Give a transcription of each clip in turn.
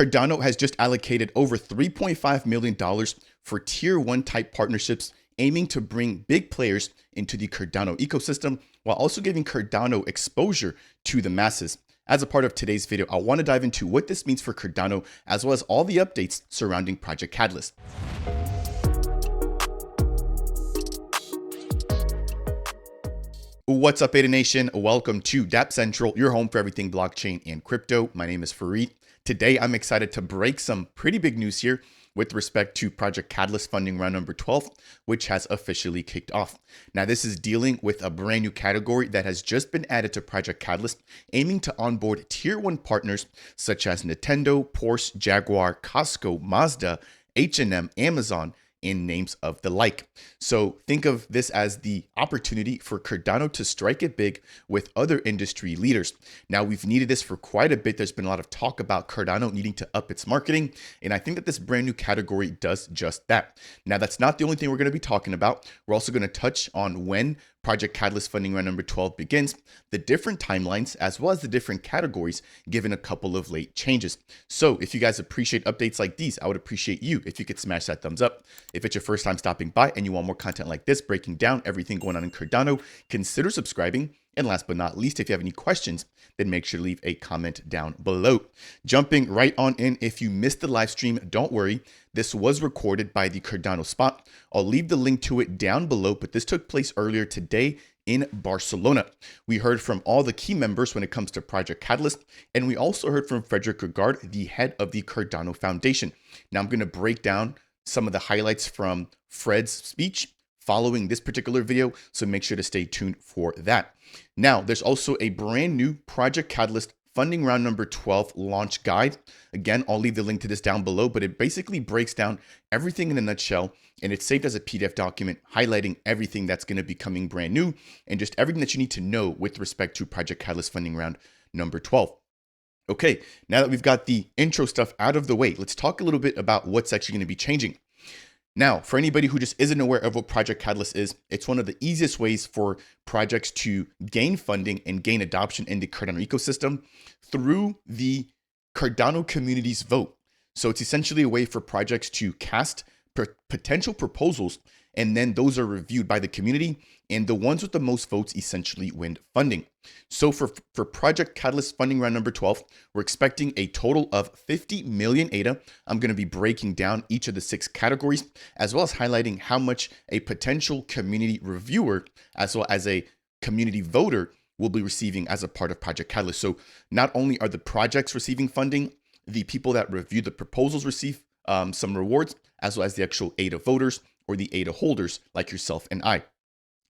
Cardano has just allocated over $3.5 million for tier one type partnerships, aiming to bring big players into the Cardano ecosystem while also giving Cardano exposure to the masses. As a part of today's video, I want to dive into what this means for Cardano, as well as all the updates surrounding Project Catalyst. What's up, Beta Nation? Welcome to Dapp Central, your home for everything blockchain and crypto. My name is Fareed. Today, I'm excited to break some pretty big news here with respect to Project Catalyst funding round number 12, which has officially kicked off. Now, this is dealing with a brand new category that has just been added to Project Catalyst, aiming to onboard tier one partners such as Nintendo, Porsche, Jaguar, Costco, Mazda, H&M, Amazon, and names of the like. So think of this as the opportunity for Cardano to strike it big with other industry leaders. Now, we've needed this for quite a bit. There's been a lot of talk about Cardano needing to up its marketing, and I think that this brand new category does just that. Now, that's not the only thing we're going to be talking about. We're also going to touch on when Project Catalyst funding round number 12 begins, the different timelines, as well as the different categories, given a couple of late changes. So if you guys appreciate updates like these, I would appreciate you if you could smash that thumbs up. If it's your first time stopping by and you want more content like this, breaking down everything going on in Cardano, consider subscribing. And last but not least, if you have any questions, then make sure to leave a comment down below. Jumping right on in, if you missed the live stream, don't worry. This was recorded by the Cardano Spot. I'll leave the link to it down below, but this took place earlier today in Barcelona. We heard from all the key members when it comes to Project Catalyst, and we also heard from Frederick Regard, the head of the Cardano Foundation. Now I'm going to break down some of the highlights from Fred's speech following this particular video, so make sure to stay tuned for that. Now, there's also a brand new Project Catalyst funding round number 12 launch guide. Again, I'll leave the link to this down below, but it basically breaks down everything in a nutshell, and it's saved as a PDF document highlighting everything that's going to be coming brand new and just everything that you need to know with respect to Project Catalyst funding round number 12. Okay, now that we've got the intro stuff out of the way, let's talk a little bit about what's actually going to be changing. Now, for anybody who just isn't aware of what Project Catalyst is, it's one of the easiest ways for projects to gain funding and gain adoption in the Cardano ecosystem through the Cardano community's vote. So it's essentially a way for projects to cast potential proposals, and then those are reviewed by the community, and the ones with the most votes essentially win funding. So for Project Catalyst funding round number 12, we're expecting a total of 50 million ADA. I'm going to be breaking down each of the 6 categories, as well as highlighting how much a potential community reviewer, as well as a community voter, will be receiving as a part of Project Catalyst. So not only are the projects receiving funding, the people that review the proposals receive some rewards, as well as the actual ADA voters or the ADA holders like yourself and I.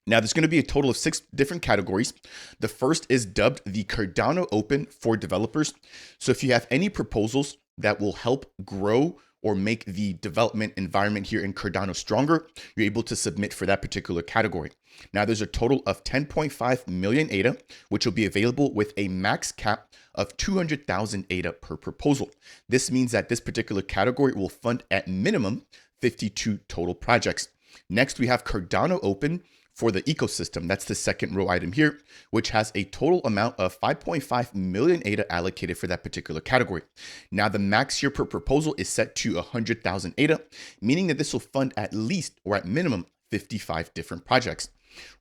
Now, there's going to be a total of 6 different categories. The first is dubbed the Cardano Open for developers. So if you have any proposals that will help grow or make the development environment here in Cardano stronger, you're able to submit for that particular category. Now, there's a total of 10.5 million ADA, which will be available with a max cap of 200,000 ADA per proposal. This means that this particular category will fund at minimum 52 total projects. Next, we have Cardano Open for the ecosystem. That's the second row item here, which has a total amount of 5.5 million ADA allocated for that particular category. Now, the max here per proposal is set to 100,000 ADA, meaning that this will fund at least or at minimum 55 different projects.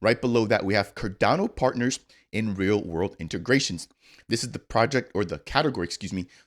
Right below that, we have Cardano Partners in Real World Integrations. This is the project or the category,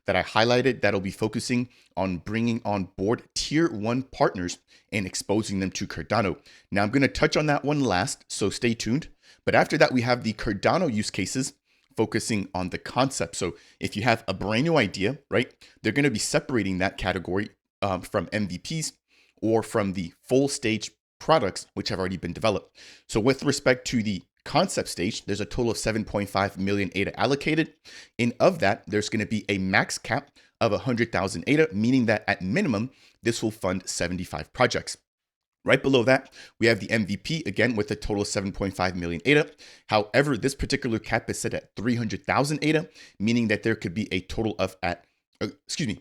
that I highlighted that'll be focusing on bringing on board tier one partners and exposing them to Cardano. Now, I'm going to touch on that one last, so stay tuned. But after that, we have the Cardano use cases focusing on the concept. So if you have a brand new idea, right, they're going to be separating that category from MVPs or from the full stage products which have already been developed. So with respect to the concept stage, there's a total of 7.5 million ADA allocated. And of that, there's going to be a max cap of 100,000 ADA, meaning that at minimum, this will fund 75 projects. Right below that, we have the MVP, again, with a total of 7.5 million ADA. However, this particular cap is set at 300,000 ADA, meaning that there could be a total of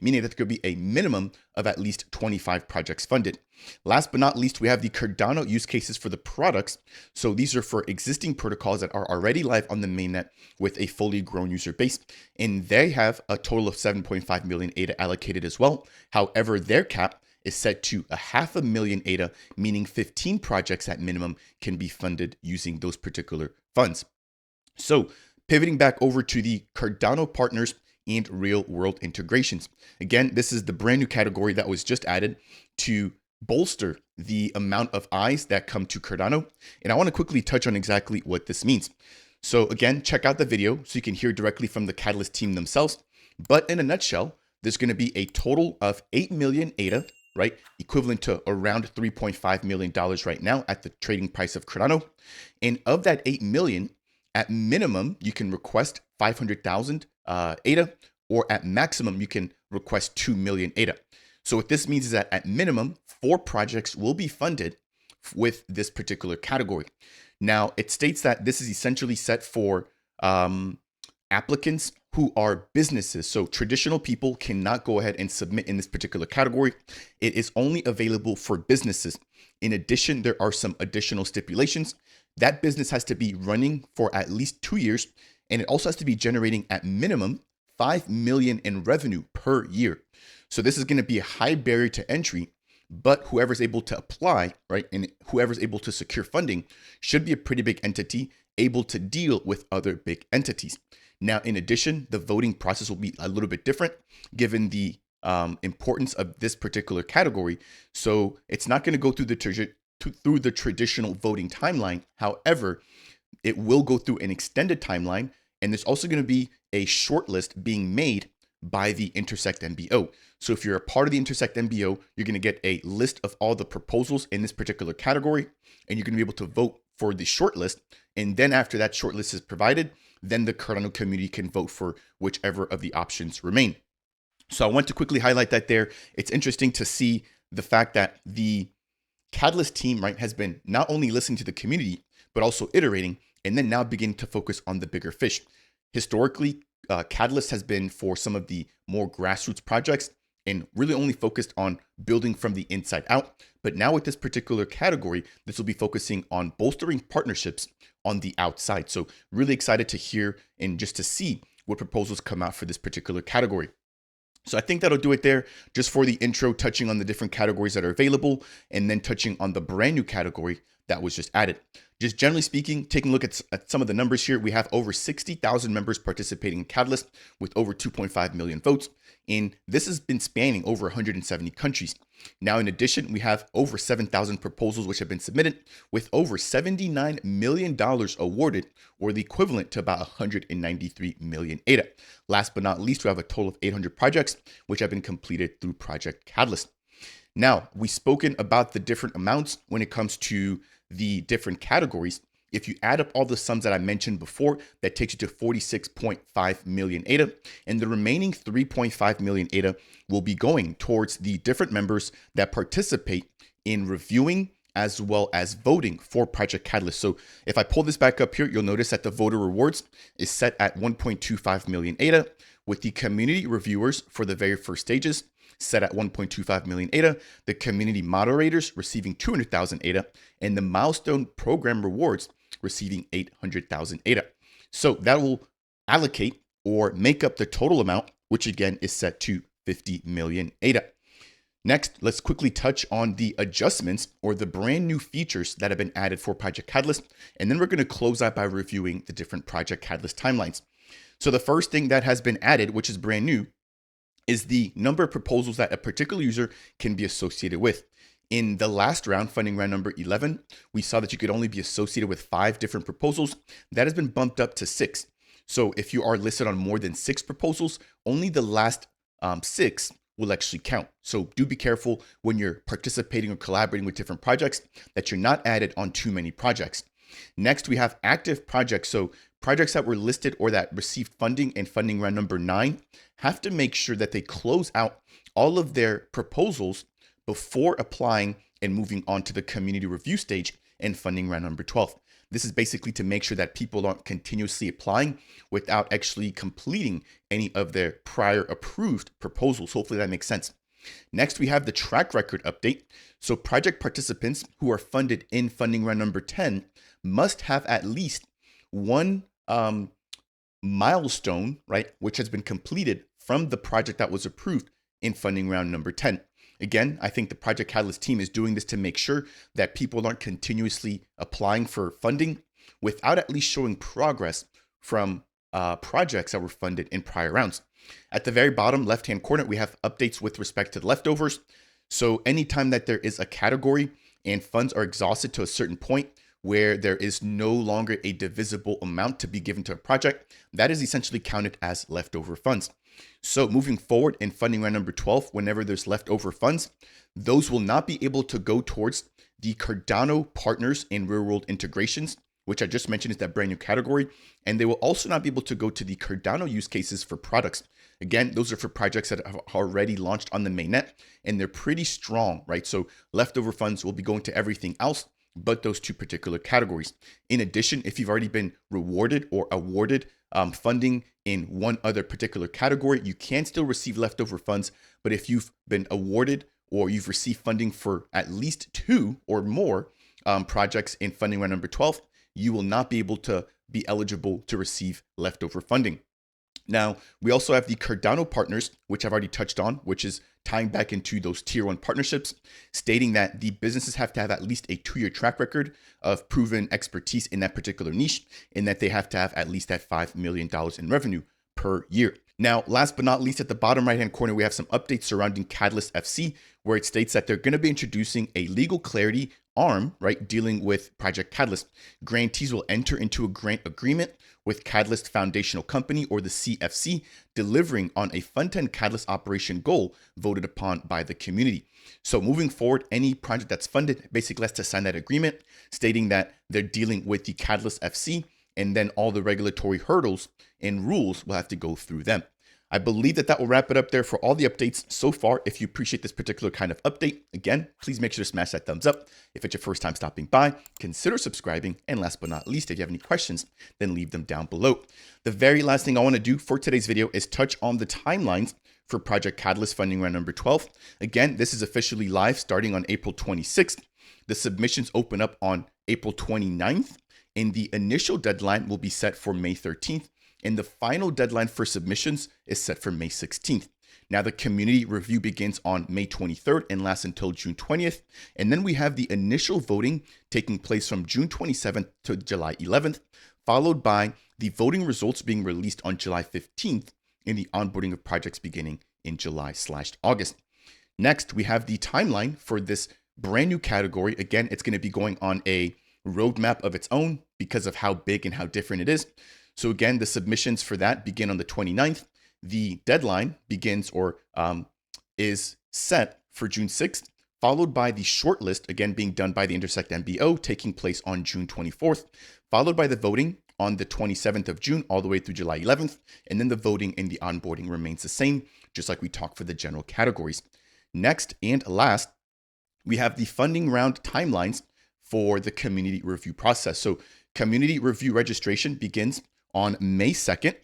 meaning that there could be a minimum of at least 25 projects funded. Last but not least, we have the Cardano use cases for the products. So these are for existing protocols that are already live on the mainnet with a fully grown user base. And they have a total of 7.5 million ADA allocated as well. However, their cap is set to 500,000 ADA, meaning 15 projects at minimum can be funded using those particular funds. So pivoting back over to the Cardano partners and real world integrations. Again, this is the brand new category that was just added to bolster the amount of eyes that come to Cardano. And I want to quickly touch on exactly what this means. So again, check out the video so you can hear directly from the Catalyst team themselves. But in a nutshell, there's going to be a total of 8 million ADA, right? Equivalent to around $3.5 million right now at the trading price of Cardano. And of that 8 million, at minimum, you can request 500,000 ADA, or at maximum, you can request 2 million ADA. So what this means is that at minimum, 4 projects will be funded with this particular category. Now, it states that this is essentially set for applicants who are businesses. So traditional people cannot go ahead and submit in this particular category. It is only available for businesses. In addition, there are some additional stipulations. That business has to be running for at least 2 years, and it also has to be generating at minimum 5 million in revenue per year. So this is going to be a high barrier to entry, but whoever's able to apply, right, and whoever's able to secure funding should be a pretty big entity able to deal with other big entities. Now, in addition, the voting process will be a little bit different given the importance of this particular category. So it's not going to go through the traditional voting timeline. However, it will go through an extended timeline, and there's also going to be a short list being made by the Intersect MBO. So if you're a part of the Intersect MBO, you're going to get a list of all the proposals in this particular category, and you're going to be able to vote for the short list. And then after that short list is provided, then the Cardano community can vote for whichever of the options remain. So I want to quickly highlight that there. It's interesting to see the fact that the Catalyst team, right, has been not only listening to the community, but also iterating, and then now beginning to focus on the bigger fish. Historically, Catalyst has been for some of the more grassroots projects and really only focused on building from the inside out. But now with this particular category, this will be focusing on bolstering partnerships on the outside. So really excited to hear and just to see what proposals come out for this particular category. So I think that'll do it there just for the intro, touching on the different categories that are available and then touching on the brand new category that was just added. Just generally speaking, taking a look at some of the numbers here, we have over 60,000 members participating in Catalyst with over 2.5 million votes. And this has been spanning over 170 countries. Now, in addition, we have over 7,000 proposals which have been submitted with over $79 million awarded, or the equivalent to about 193 million ADA. Last but not least, we have a total of 800 projects which have been completed through Project Catalyst. Now, we've spoken about the different amounts when it comes to the different categories. If you add up all the sums that I mentioned before, that takes you to 46.5 million ADA, and the remaining 3.5 million ADA will be going towards the different members that participate in reviewing as well as voting for Project Catalyst. So if I pull this back up here, you'll notice that the voter rewards is set at 1.25 million ADA, with the community reviewers for the very first stages set at 1.25 million ADA, the community moderators receiving 200,000 ADA, and the milestone program rewards receiving 800,000 ADA. So that will allocate or make up the total amount, which again is set to 50 million ADA. Next, let's quickly touch on the adjustments or the brand new features that have been added for Project Catalyst. And then we're going to close out by reviewing the different Project Catalyst timelines. So the first thing that has been added, which is brand new, is the number of proposals that a particular user can be associated with. In the last round, funding round number 11, we saw that you could only be associated with 5 different proposals. That has been bumped up to 6. So if you are listed on more than 6 proposals, only the last 6 will actually count. So do be careful when you're participating or collaborating with different projects that you're not added on too many projects. Next, we have active projects. So projects that were listed or that received funding in funding round number 9 have to make sure that they close out all of their proposals before applying and moving on to the community review stage in funding round number 12. This is basically to make sure that people aren't continuously applying without actually completing any of their prior approved proposals. Hopefully that makes sense. Next, we have the track record update. So project participants who are funded in funding round number 10 must have at least one milestone, right, which has been completed from the project that was approved in funding round number 10. Again, I think the Project Catalyst team is doing this to make sure that people aren't continuously applying for funding without at least showing progress from projects that were funded in prior rounds. At the very bottom left-hand corner, we have updates with respect to the leftovers. So anytime that there is a category and funds are exhausted to a certain point where there is no longer a divisible amount to be given to a project, that is essentially counted as leftover funds. So moving forward in funding round number 12, whenever there's leftover funds, those will not be able to go towards the Cardano partners in real world integrations, which I just mentioned is that brand new category. And they will also not be able to go to the Cardano use cases for products. Again, those are for projects that have already launched on the mainnet and they're pretty strong, right? So leftover funds will be going to everything else but those two particular categories. In addition, if you've already been rewarded or awarded funding in one other particular category, you can still receive leftover funds. But if you've been awarded or you've received funding for at least two or more projects in funding round number 12, you will not be able to be eligible to receive leftover funding. Now, we also have the Cardano partners, which I've already touched on, which is tying back into those tier 1 partnerships, stating that the businesses have to have at least a 2-year track record of proven expertise in that particular niche, and that they have to have at least that $5 million in revenue per year. Now, last but not least, at the bottom right-hand corner, we have some updates surrounding Catalyst FC, where it states that they're going to be introducing a legal clarity arm, right, dealing with Project Catalyst. Grantees will enter into a grant agreement with Catalyst Foundational Company, or the CFC, delivering on a front-end Catalyst operation goal voted upon by the community. So moving forward, any project that's funded basically has to sign that agreement, stating that they're dealing with the Catalyst FC, and then all the regulatory hurdles and rules will have to go through them. I believe that will wrap it up there for all the updates so far. If you appreciate this particular kind of update, again, please make sure to smash that thumbs up. If it's your first time stopping by, consider subscribing. And last but not least, if you have any questions, then leave them down below. The very last thing I want to do for today's video is touch on the timelines for Project Catalyst funding round number 12. Again, this is officially live starting on April 26th. The submissions open up on April 29th, and the initial deadline will be set for May 13th. And the final deadline for submissions is set for May 16th. Now, the community review begins on May 23rd and lasts until June 20th. And then we have the initial voting taking place from June 27th to July 11th, followed by the voting results being released on July 15th and the onboarding of projects beginning in July/August. Next, we have the timeline for this brand new category. Again, it's going to be going on a roadmap of its own because of how big and how different it is. So again, the submissions for that begin on the 29th. The deadline begins or is set for June 6th, followed by the shortlist, again being done by the Intersect MBO, taking place on June 24th, followed by the voting on the 27th of June all the way through July 11th. And then the voting and the onboarding remains the same, just like we talked for the general categories. Next and last, we have the funding round timelines for the community review process. So community review registration begins on May 2nd,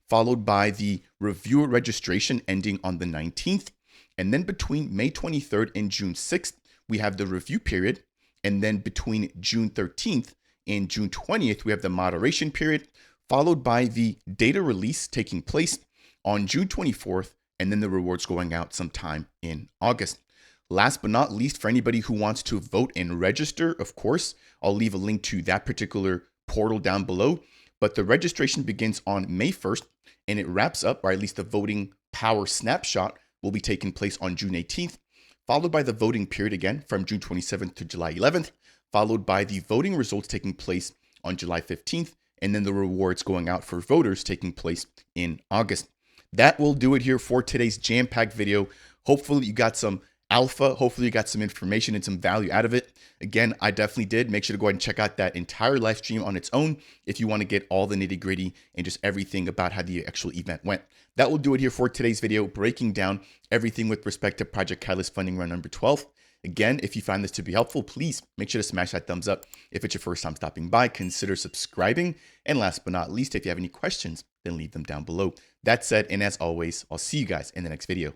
followed by the reviewer registration ending on the 19th. And then between May 23rd and June 6th, we have the review period. And then between June 13th and June 20th, we have the moderation period, followed by the data release taking place on June 24th, and then the rewards going out sometime in August. Last but not least, for anybody who wants to vote and register, of course, I'll leave a link to that particular portal down below. But the registration begins on May 1st and it wraps up, or at least the voting power snapshot will be taking place on June 18th, followed by the voting period again from June 27th to July 11th, followed by the voting results taking place on July 15th, and then the rewards going out for voters taking place in August. That will do it here for today's jam-packed video. Hopefully you got some alpha. Hopefully you got some information and some value out of it. Again, I definitely did. Make sure to go ahead and check out that entire live stream on its own if you want to get all the nitty gritty and just everything about how the actual event went. That will do it here for today's video, breaking down everything with respect to Project Catalyst funding round number 12. Again, if you find this to be helpful, please make sure to smash that thumbs up. If it's your first time stopping by, consider subscribing. And last but not least, if you have any questions, then leave them down below. That said, and as always, I'll see you guys in the next video.